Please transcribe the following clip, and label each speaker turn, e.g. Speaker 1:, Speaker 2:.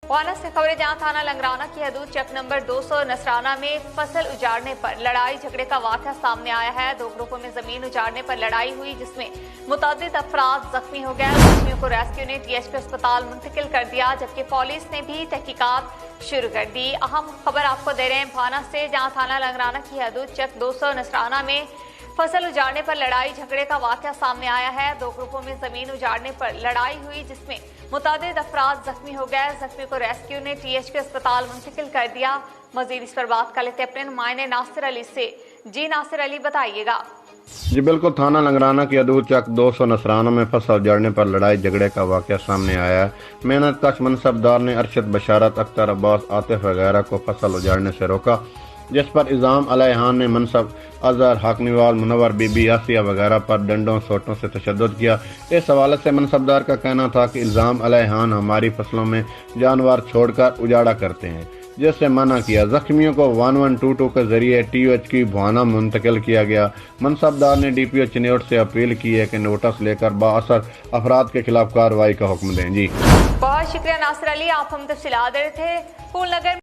Speaker 1: वाना से खबरें, जहां थाना लंगराना की हदूद चक नंबर 200 नसराना में फसल उजाड़ने पर लड़ाई झगड़े का वाक़या सामने आया है। दो ग्रुपों में जमीन उजाड़ने पर लड़ाई हुई, जिसमें मुतअद्दिद अफराद जख्मी हो गए। जख्मियों को रेस्क्यू ने THP अस्पताल मुंतकिल कर दिया, जबकि पुलिस ने भी तहकीकात शुरू कर दी। अहम खबर आपको दे रहे हैं भाना से, जहां थाना लंगराना की हदूद चक 200 नसराना में फसल उजाड़ने पर लड़ाई झगड़े का वाक़या सामने आया है। दो ग्रुपों में जमीन उजाड़ने पर लड़ाई हुई, जिसमें मुतअद्दिद अफराद जख्मी हो गए। जख्मी को रेस्क्यू ने THP अस्पताल मुंतकिल कर दिया। मजीद इस पर बात कर लेते हैं अपने नुमाइंदे नासिर अली से। जी नासिर अली, बताइएगा।
Speaker 2: जी बिल्कुल, थाना लंगराना की हदूद चक 200 नसराना में फसल उजाड़ने पर लड़ाई झगड़े का वाक़या सामने आया है। मेहनत कश मनसबदार ने अरशद, बशारत, अख्तर, अब्बास, आतिफ वगैरह को फसल उजाड़ने से रोका, जिस पर इल्जाम अलैहान ने मनसब अजहर, हाकनीवाल, मुनव्वर, बीबी, आसिया वगैरह पर डंडों सोटों से तशद्दुद किया। इस हवाले से मनसबदार का कहना था कि इल्जाम अलैहान हमारी फसलों में जानवर छोड़कर उजाड़ा करते हैं, जिससे मना किया। जख्मियों को 1122 के जरिए THP भाना मुंतकिल किया गया। मनसबदार ने DPO चिन्योट से अपील की है कि नोटिस लेकर बाअसर अफराद के खिलाफ कार्रवाई का हुक्म दें। जी
Speaker 1: बहुत शुक्रिया नासिर अली, आप हम तफसीलात दे रहे थे। फूलनगर